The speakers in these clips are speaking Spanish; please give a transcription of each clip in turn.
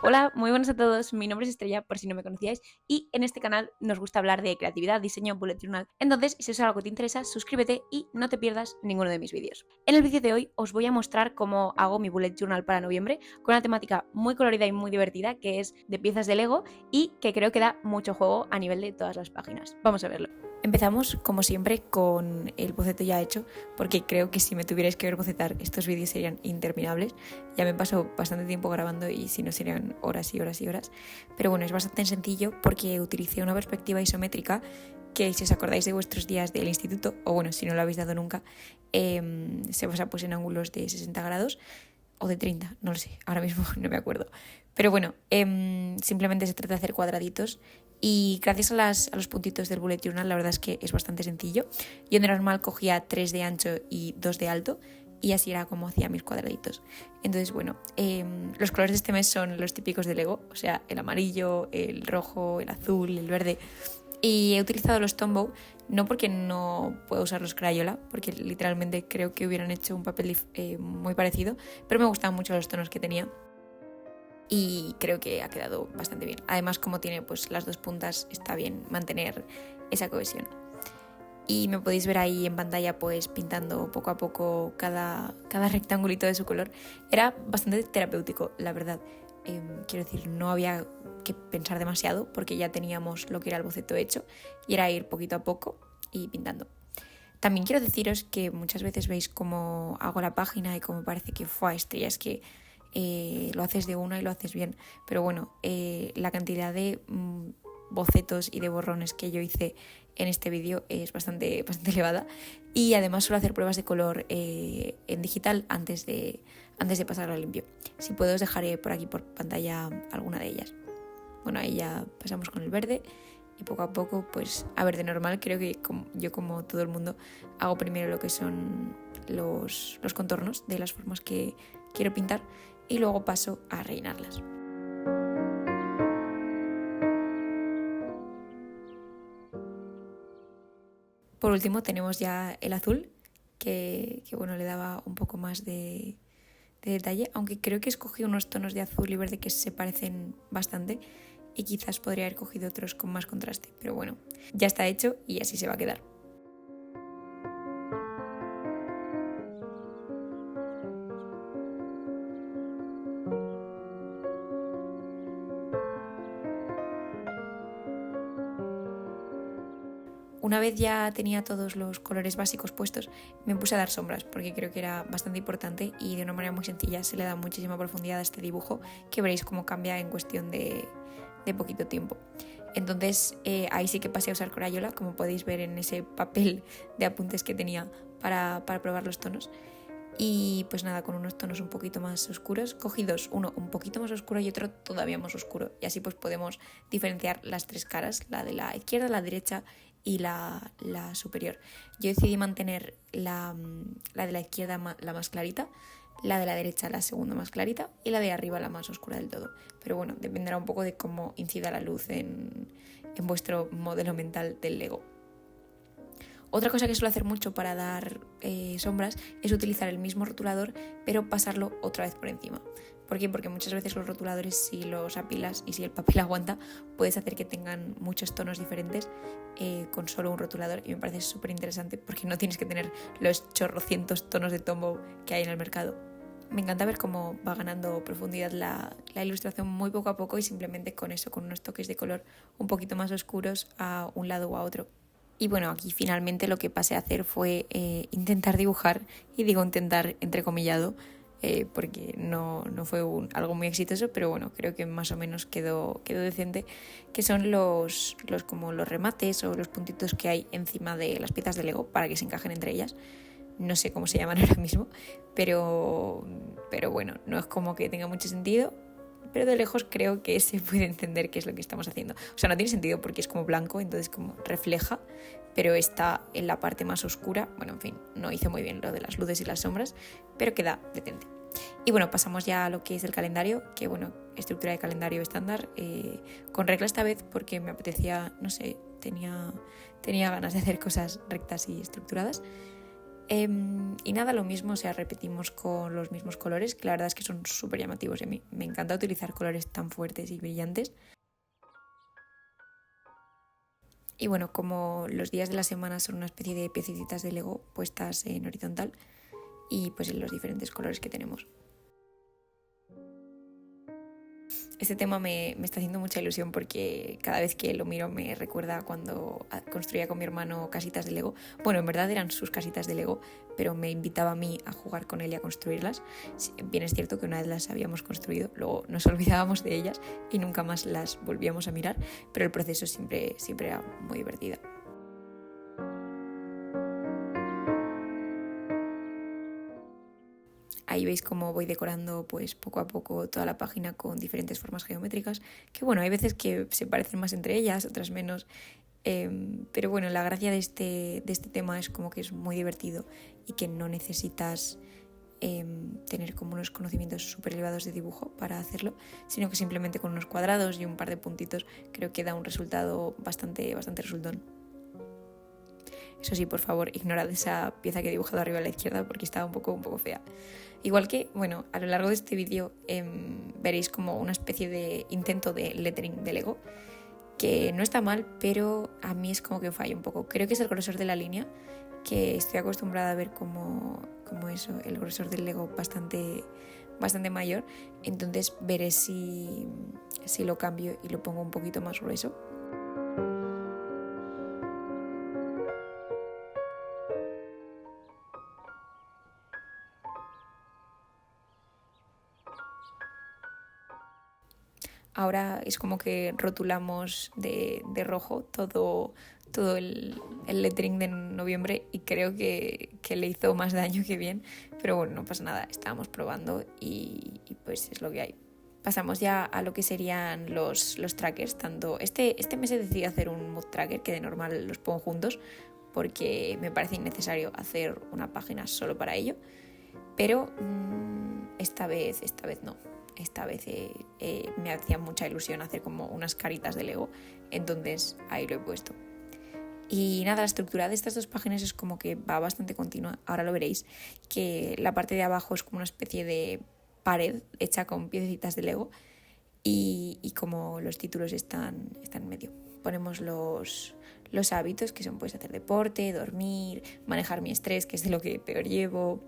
Hola, muy buenas a todos. Mi nombre es Estrella, por si no me conocíais, y en este canal nos gusta hablar de creatividad, diseño, bullet journal. Entonces, si es algo que te interesa, suscríbete y no te pierdas ninguno de mis vídeos. En el vídeo de hoy os voy a mostrar cómo hago mi bullet journal para noviembre, con una temática muy colorida y muy divertida, que es de piezas de Lego y que creo que da mucho juego a nivel de todas las páginas. Vamos a verlo. Empezamos, como siempre, con el boceto ya hecho, porque creo que si me tuvierais que ver bocetar, estos vídeos serían interminables. Ya me paso bastante tiempo grabando y si no serían horas y horas y horas. Pero bueno, es bastante sencillo porque utilicé una perspectiva isométrica que, si os acordáis de vuestros días del instituto, o bueno, si no lo habéis dado nunca, se basa pues en ángulos de 60 grados o de 30, no lo sé, ahora mismo no me acuerdo. Pero bueno, simplemente se trata de hacer cuadraditos y gracias a los puntitos del bullet journal la verdad es que es bastante sencillo. Yo de normal cogía 3 de ancho y 2 de alto y así era como hacía mis cuadraditos. Entonces bueno, los colores de este mes son los típicos de Lego, o sea, el amarillo, el rojo, el azul, el verde. Y he utilizado los Tombow no porque no puedo usar los Crayola, porque literalmente creo que hubieran hecho un papel muy parecido, pero me gustaban mucho los tonos que tenía y creo que ha quedado bastante bien. Además, como tiene pues las dos puntas, está bien mantener esa cohesión. Y me podéis ver ahí en pantalla pues pintando poco a poco cada rectangulito de su color. Era bastante terapéutico, la verdad. Quiero decir, no había que pensar demasiado porque ya teníamos lo que era el boceto hecho y era ir poquito a poco y pintando. También quiero deciros que muchas veces veis cómo hago la página y cómo parece que fue Estrella, es que lo haces de una y lo haces bien, pero bueno, la cantidad de bocetos y de borrones que yo hice en este vídeo es bastante elevada y además suelo hacer pruebas de color en digital antes de pasarlo a limpio. Si puedo os dejaré por aquí por pantalla alguna de ellas. Bueno, ahí ya pasamos con el verde y poco a poco, pues, a ver, de normal creo que yo como todo el mundo hago primero lo que son los contornos de las formas que quiero pintar y luego paso a rellenarlas. Por último tenemos ya el azul, que bueno, le daba un poco más de detalle, aunque creo que escogí unos tonos de azul y verde que se parecen bastante y quizás podría haber cogido otros con más contraste, pero bueno, ya está hecho y así se va a quedar. Una vez ya tenía todos los colores básicos puestos, me puse a dar sombras porque creo que era bastante importante y de una manera muy sencilla se le da muchísima profundidad a este dibujo que veréis cómo cambia en cuestión de poquito tiempo. Entonces ahí sí que pasé a usar Crayola, como podéis ver en ese papel de apuntes que tenía para probar los tonos. Y pues nada, con unos tonos un poquito más oscuros, cogí dos, uno un poquito más oscuro y otro todavía más oscuro. Y así pues podemos diferenciar las tres caras, la de la izquierda, la derecha y la superior. Yo decidí mantener la de la izquierda la más clarita, la de la derecha la segunda más clarita y la de arriba la más oscura del todo. Pero bueno, dependerá un poco de cómo incida la luz en vuestro modelo mental del Lego. Otra cosa que suelo hacer mucho para dar sombras es utilizar el mismo rotulador pero pasarlo otra vez por encima. ¿Por qué? Porque muchas veces los rotuladores, si los apilas y si el papel aguanta, puedes hacer que tengan muchos tonos diferentes con solo un rotulador y me parece súper interesante porque no tienes que tener los chorrocientos tonos de Tombow que hay en el mercado. Me encanta ver cómo va ganando profundidad la ilustración muy poco a poco y simplemente con eso, con unos toques de color un poquito más oscuros a un lado o a otro. Y bueno, aquí finalmente lo que pasé a hacer fue intentar dibujar, y digo intentar entrecomillado, porque no fue algo muy exitoso, pero bueno, creo que más o menos quedó decente, que son como los remates o los puntitos que hay encima de las piezas de Lego para que se encajen entre ellas. No sé cómo se llaman ahora mismo, pero bueno, no es como que tenga mucho sentido, pero de lejos creo que se puede entender qué es lo que estamos haciendo. O sea, no tiene sentido porque es como blanco, entonces como refleja, pero está en la parte más oscura. Bueno, en fin, no hice muy bien lo de las luces y las sombras, pero queda decente. Y bueno, pasamos ya a lo que es el calendario, que bueno, estructura de calendario estándar, con regla esta vez porque me apetecía, no sé, tenía ganas de hacer cosas rectas y estructuradas. Y nada, lo mismo, o sea, repetimos con los mismos colores, que la verdad es que son súper llamativos y a mí me encanta utilizar colores tan fuertes y brillantes. Y bueno, como los días de la semana son una especie de piececitas de Lego puestas en horizontal y pues en los diferentes colores que tenemos. Este tema me está haciendo mucha ilusión porque cada vez que lo miro me recuerda cuando construía con mi hermano casitas de Lego. Bueno, en verdad eran sus casitas de Lego, pero me invitaba a mí a jugar con él y a construirlas. Bien es cierto que una vez las habíamos construido, luego nos olvidábamos de ellas y nunca más las volvíamos a mirar, pero el proceso siempre era muy divertido. Ahí veis cómo voy decorando pues poco a poco toda la página con diferentes formas geométricas, que bueno, hay veces que se parecen más entre ellas, otras menos, pero bueno, la gracia de este tema es como que es muy divertido y que no necesitas tener como unos conocimientos súper elevados de dibujo para hacerlo, sino que simplemente con unos cuadrados y un par de puntitos creo que da un resultado bastante resultón. Eso sí, por favor, ignorad esa pieza que he dibujado arriba a la izquierda porque estaba un poco fea. Igual que, bueno, a lo largo de este vídeo veréis como una especie de intento de lettering de Lego, que no está mal, pero a mí es como que falla un poco. Creo que es el grosor de la línea, que estoy acostumbrada a ver como eso, el grosor del Lego bastante mayor, entonces veré si lo cambio y lo pongo un poquito más grueso. Ahora es como que rotulamos de rojo todo el lettering de noviembre y creo que le hizo más daño que bien, pero bueno, no pasa nada, estábamos probando y pues es lo que hay. Pasamos ya a lo que serían los trackers. Tanto este mes he decidido hacer un mood tracker, que de normal los pongo juntos porque me parece innecesario hacer una página solo para ello, pero esta vez no. Esta vez me hacía mucha ilusión hacer como unas caritas de Lego, entonces ahí lo he puesto. Y nada, la estructura de estas dos páginas es como que va bastante continua. Ahora lo veréis, que la parte de abajo es como una especie de pared hecha con piececitas de Lego y como los títulos están en medio. Ponemos los hábitos, que son pues hacer deporte, dormir, manejar mi estrés, que es de lo que peor llevo,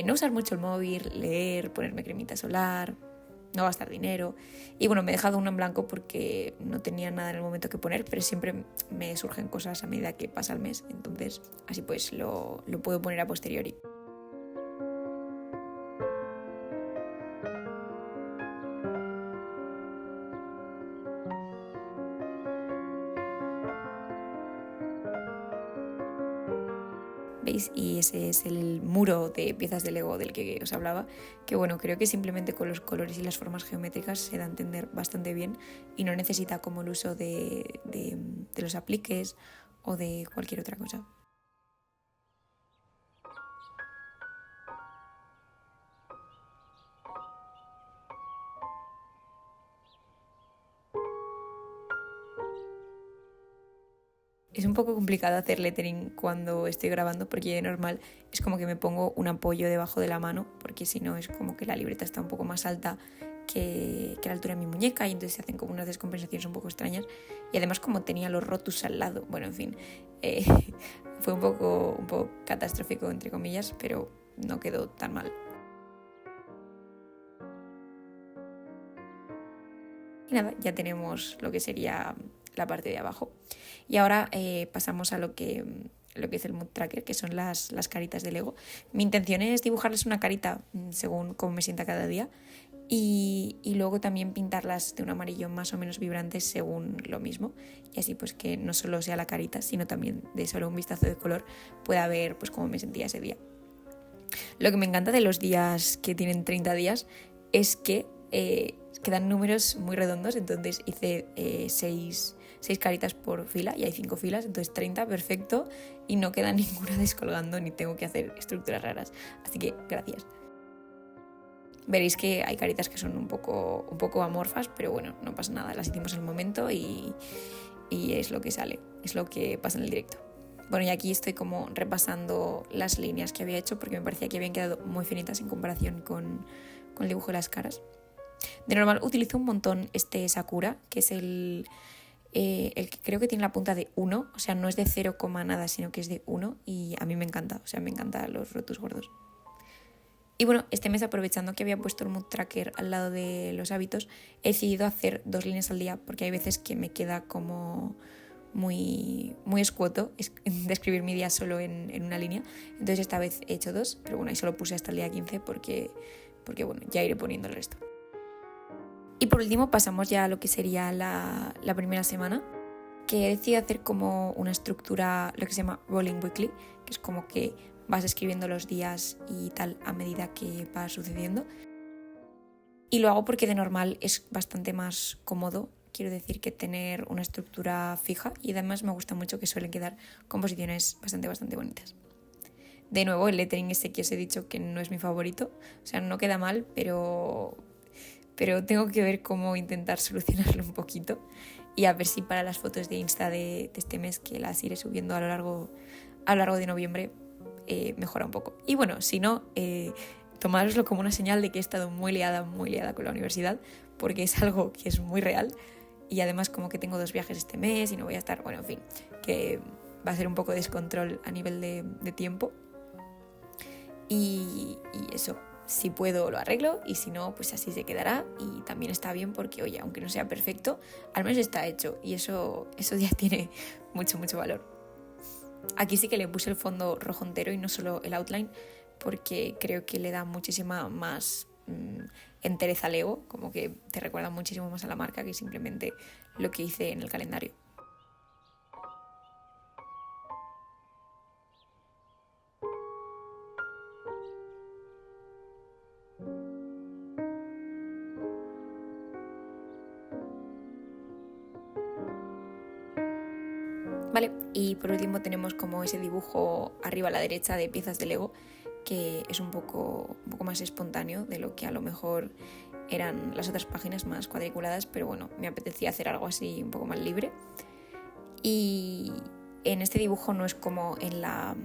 no usar mucho el móvil, leer, ponerme cremita solar, no gastar dinero. Y bueno, me he dejado uno en blanco porque no tenía nada en el momento que poner, pero siempre me surgen cosas a medida que pasa el mes, entonces así pues lo puedo poner a posteriori. ¿Veis? Y ese es el muro de piezas de Lego del que os hablaba, que bueno, creo que simplemente con los colores y las formas geométricas se da a entender bastante bien y no necesita como el uso de los apliques o de cualquier otra cosa. Es un poco complicado hacer lettering cuando estoy grabando porque de normal es como que me pongo un apoyo debajo de la mano porque si no es como que la libreta está un poco más alta que la altura de mi muñeca y entonces se hacen como unas descompensaciones un poco extrañas y además como tenía los rotus al lado, bueno, en fin, fue un poco catastrófico entre comillas, pero no quedó tan mal. Y nada, ya tenemos lo que sería la parte de abajo. Y ahora pasamos a lo que es el mood tracker, que son las caritas de Lego. Mi intención es dibujarles una carita según cómo me sienta cada día y luego también pintarlas de un amarillo más o menos vibrante según lo mismo. Y así pues que no solo sea la carita, sino también de solo un vistazo de color pueda ver pues cómo me sentía ese día. Lo que me encanta de los días que tienen 30 días es que quedan números muy redondos, entonces hice 6 caritas por fila y hay 5 filas, entonces 30, perfecto, y no queda ninguna descolgando ni tengo que hacer estructuras raras, así que gracias. Veréis que hay caritas que son un poco amorfas, pero bueno, no pasa nada, las hicimos en el momento y es lo que sale, es lo que pasa en el directo. Bueno, y aquí estoy como repasando las líneas que había hecho porque me parecía que habían quedado muy finitas en comparación con el dibujo de las caras. De normal utilizo un montón este Sakura, que es el que creo que tiene la punta de 1, o sea, no es de 0, nada, sino que es de 1 y a mí me encanta, o sea, me encantan los rotus gordos. Y bueno, este mes, aprovechando que había puesto el mood tracker al lado de los hábitos, he decidido hacer 2 líneas al día porque hay veces que me queda como muy escueto describir mi día solo en una línea. Entonces esta vez he hecho 2, pero bueno, ahí solo puse hasta el día 15 porque bueno, ya iré poniendo el resto. Y por último pasamos ya a lo que sería la primera semana, que he decidido hacer como una estructura, lo que se llama Rolling Weekly, que es como que vas escribiendo los días y tal a medida que va sucediendo. Y lo hago porque de normal es bastante más cómodo, quiero decir, que tener una estructura fija, y además me gusta mucho que suelen quedar composiciones bastante bonitas. De nuevo, el lettering ese que os he dicho que no es mi favorito, o sea, no queda mal, pero tengo que ver cómo intentar solucionarlo un poquito y a ver si para las fotos de Insta de este mes, que las iré subiendo a lo largo de noviembre, mejora un poco. Y bueno, si no, tomároslo como una señal de que he estado muy liada con la universidad, porque es algo que es muy real, y además como que tengo 2 viajes este mes y no voy a estar, bueno, en fin, que va a ser un poco de descontrol a nivel de tiempo. Y eso, si puedo lo arreglo y si no, pues así se quedará, y también está bien porque, oye, aunque no sea perfecto, al menos está hecho y eso ya tiene mucho valor. Aquí sí que le puse el fondo rojo entero y no solo el outline, porque creo que le da muchísima más entereza al Lego, como que te recuerda muchísimo más a la marca que simplemente lo que hice en el calendario. Vale, y por último tenemos como ese dibujo arriba a la derecha de piezas de Lego, que es un poco más espontáneo de lo que a lo mejor eran las otras páginas más cuadriculadas, pero bueno, me apetecía hacer algo así un poco más libre. Y en este dibujo no es como en la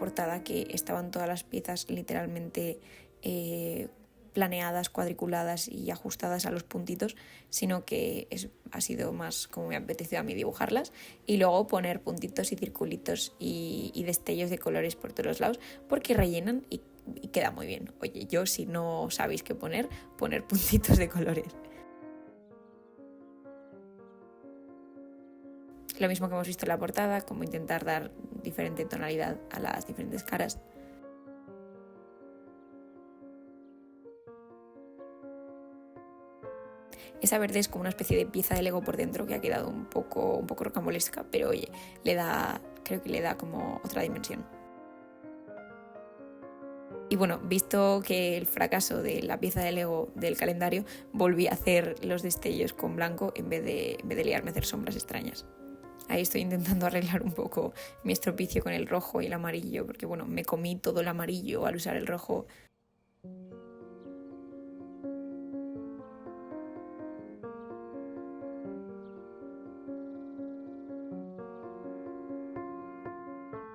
portada, que estaban todas las piezas literalmente planeadas, cuadriculadas y ajustadas a los puntitos, sino que ha sido más como me apeteció a mí dibujarlas, y luego poner puntitos y circulitos y destellos de colores por todos los lados, porque rellenan y queda muy bien. Oye, yo, si no sabéis qué poner puntitos de colores. Lo mismo que hemos visto en la portada, como intentar dar diferente tonalidad a las diferentes caras. Esa verde es como una especie de pieza de Lego por dentro que ha quedado un poco rocambolesca, pero oye, creo que le da como otra dimensión. Y bueno, visto que el fracaso de la pieza de Lego del calendario, volví a hacer los destellos con blanco en vez de liarme a hacer sombras extrañas. Ahí estoy intentando arreglar un poco mi estropicio con el rojo y el amarillo, porque bueno, me comí todo el amarillo al usar el rojo.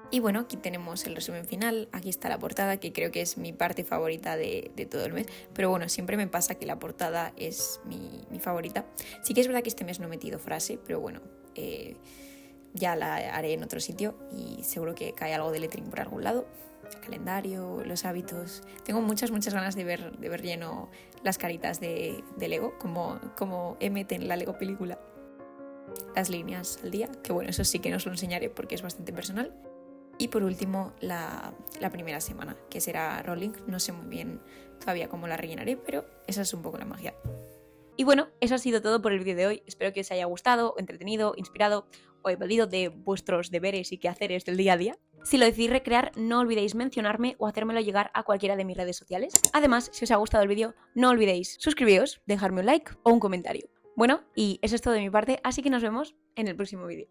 Y bueno, aquí tenemos el resumen final, aquí está la portada, que creo que es mi parte favorita de todo el mes, pero bueno, siempre me pasa que la portada es mi favorita. Sí que es verdad que este mes no he metido frase, pero bueno, ya la haré en otro sitio y seguro que cae algo de lettering por algún lado. El calendario, los hábitos. Tengo muchas ganas de ver lleno las caritas de Lego, como Emmet en la Lego película. Las líneas al día, que bueno, eso sí que no os lo enseñaré porque es bastante personal. Y por último, la primera semana, que será rolling. No sé muy bien todavía cómo la rellenaré, pero esa es un poco la magia. Y bueno, eso ha sido todo por el vídeo de hoy. Espero que os haya gustado, entretenido, inspirado o evadido de vuestros deberes y quehaceres del día a día. Si lo decidís recrear, no olvidéis mencionarme o hacérmelo llegar a cualquiera de mis redes sociales. Además, si os ha gustado el vídeo, no olvidéis suscribiros, dejarme un like o un comentario. Bueno, y eso es todo de mi parte, así que nos vemos en el próximo vídeo.